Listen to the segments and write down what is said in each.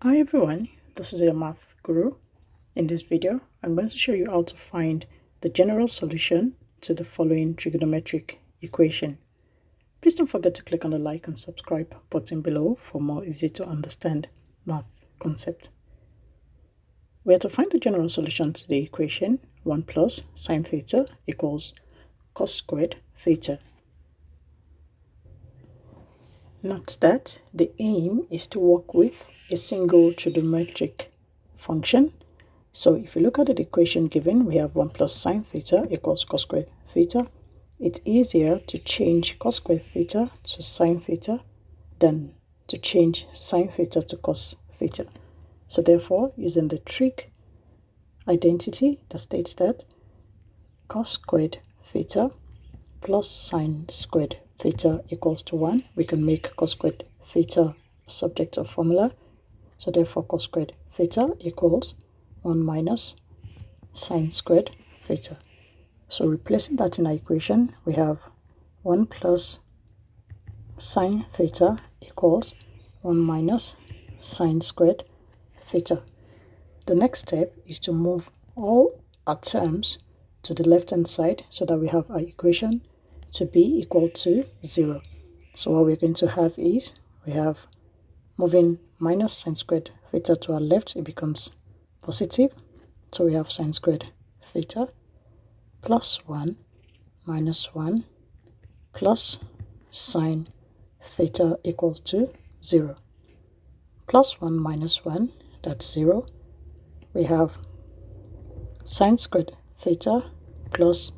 Hi everyone, this is your math guru. In this video, I'm going to show you how to find the general solution to the following trigonometric equation. Please don't forget to click on the like and subscribe button below for more easy to understand math concept. We are to find the general solution to the equation 1 plus sine theta equals cos squared theta. Note that the aim is to work with a single trigonometric function. So if you look at the equation given, we have 1 plus sine theta equals cos squared theta. It's easier to change cos squared theta to sine theta than to change sine theta to cos theta. So therefore, using the trig identity that states that cos squared theta plus sine squared theta equals to 1, we can make cos squared theta subject of formula. So therefore cos squared theta equals 1 minus sine squared theta. So replacing that in our equation, we have 1 plus sine theta equals 1 minus sine squared theta. The next step is to move all our terms to the left hand side so that we have our equation to be equal to 0. So what we're going to have is, we have moving minus sine squared theta to our left, it becomes positive. So we have sine squared theta plus 1 minus 1 plus sine theta equals to 0. Plus 1 minus 1, that's 0. We have sine squared theta plus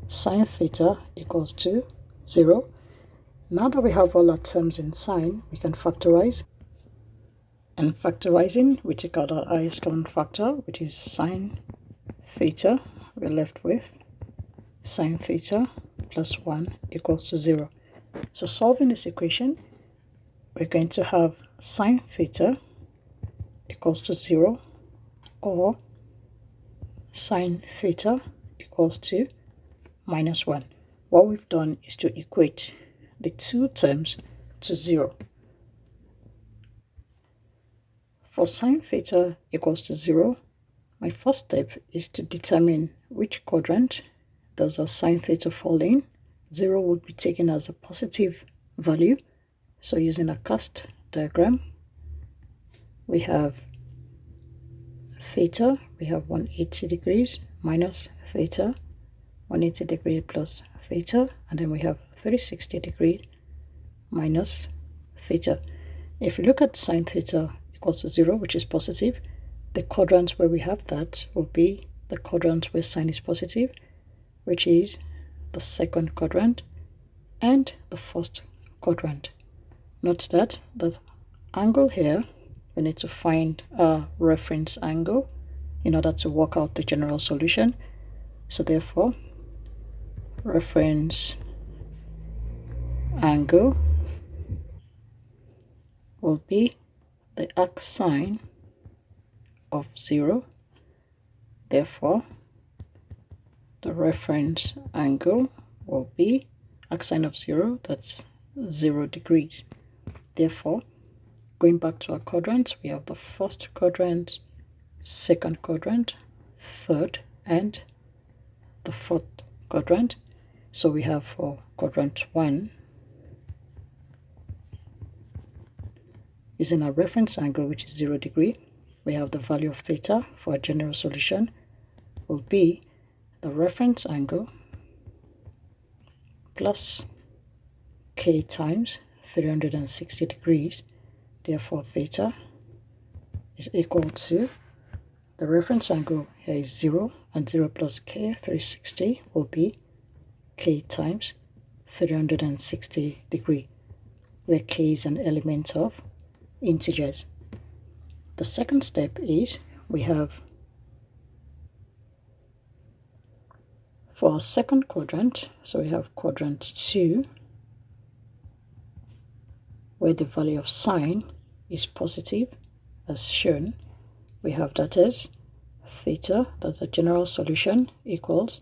sine theta equals to 0. Now that we have all our terms in sine, we can factorize. And factorizing, we take out our highest common factor, which is sine theta. We're left with sine theta plus 1 equals to 0. So solving this equation, we're going to have sine theta equals to 0 or sine theta equals to minus 1. What we've done is to equate the two terms to 0. For sine theta equals to 0, my first step is to determine which quadrant does our sine theta fall in. 0 would be taken as a positive value. So using a cast diagram, we have theta, we have 180 degrees minus theta, 180 degree plus theta, and then we have 360 degree minus theta. If you look at sine theta equals to 0, which is positive, the quadrant where we have that will be the quadrant where sine is positive, which is the second quadrant and the first quadrant. Note that the angle here, we need to find a reference angle in order to work out the general solution. So therefore, reference angle will be the arc sine of 0. Therefore, the reference angle will be arc sine of 0, that's 0 degrees. Therefore, going back to our quadrants, we have the first quadrant, second quadrant, third, and the fourth quadrant. So we have for quadrant 1, using our reference angle, which is 0 degree, we have the value of theta for a general solution will be the reference angle plus k times 360 degrees. Therefore, theta is equal to, the reference angle here is 0, and 0 plus k, 360, will be k times 360 degree, where k is an element of integers. The second step is, we have for our second quadrant, so we have quadrant 2, where the value of sine is positive, as shown. We have that as theta, that's a general solution, equals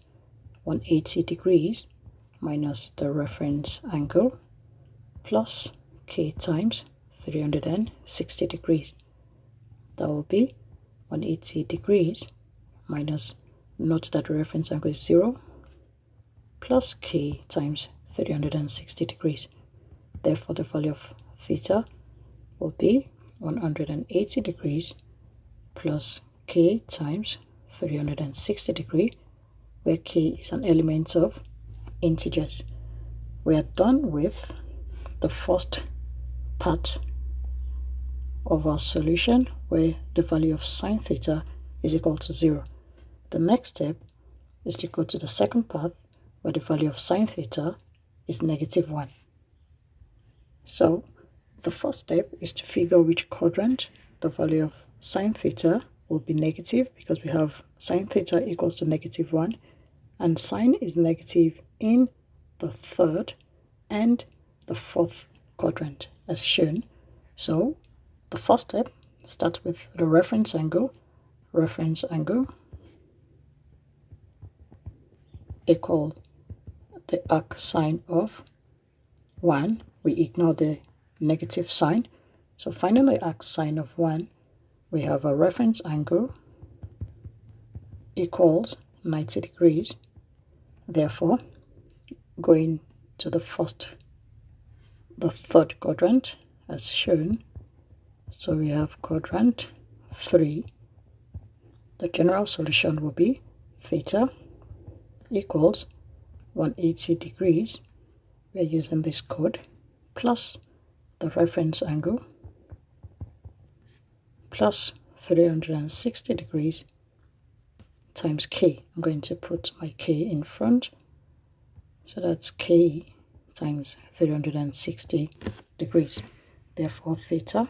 180 degrees minus the reference angle plus k times 360 degrees. That will be 180 degrees minus, note that the reference angle is 0, plus k times 360 degrees. Therefore, the value of theta will be 180 degrees plus k times 360 degrees, where k is an element of integers. We are done with the first part of our solution, where the value of sine theta is equal to 0. The next step is to go to the second part, where the value of sine theta is -1. So the first step is to figure which quadrant the value of sine theta will be negative, because we have sine theta equals to -1, and sine is negative in the third and the fourth quadrant as shown. So the first step starts with the reference angle. Reference angle equal the arc sine of 1. We ignore the negative sign. So finding the arc sine of 1, we have a reference angle equals 90 degrees. Therefore, going to the third quadrant as shown. So we have quadrant 3. The general solution will be theta equals 180 degrees. We are using this code, plus the reference angle plus 360 degrees times k. I'm going to put my k in front. So that's k times 360 degrees. Therefore, theta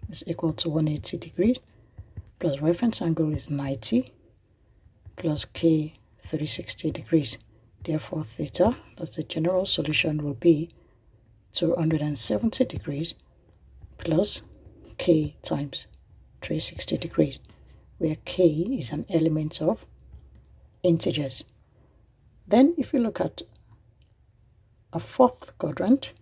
is equal to 180 degrees plus reference angle is 90 plus k 360 degrees. Therefore, theta, that's the general solution, will be 270 degrees plus k times 360 degrees, where k is an element of integers. Then if you look at a fourth quadrant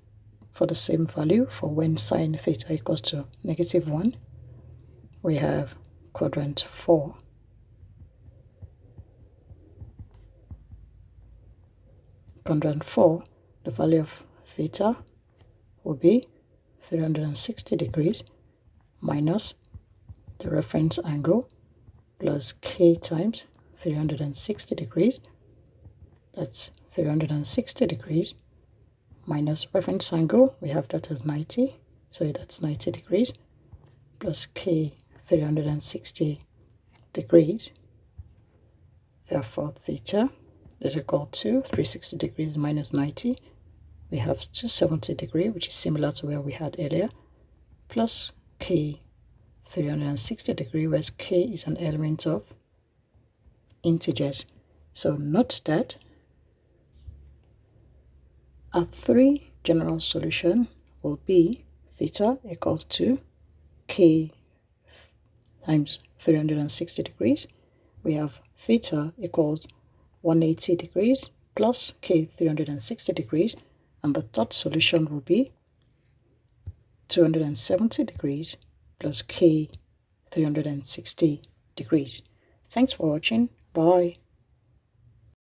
for the same value, for when sine theta equals to -1, we have quadrant 4. Quadrant 4, the value of theta will be 360 degrees minus the reference angle plus k times 360 degrees. That's 360 degrees minus reference angle, we have that as 90, so that's 90 degrees plus k 360 degrees. Therefore, theta is equal to 360 degrees minus 90. We have 270 degrees, which is similar to where we had earlier, plus k 360 degrees, where k is an element of integers. So note that our 3 general solution will be theta equals to k times 360 degrees. We have theta equals 180 degrees plus k 360 degrees, and the third solution will be 270 degrees plus k 360 degrees. Thanks for watching. Bye.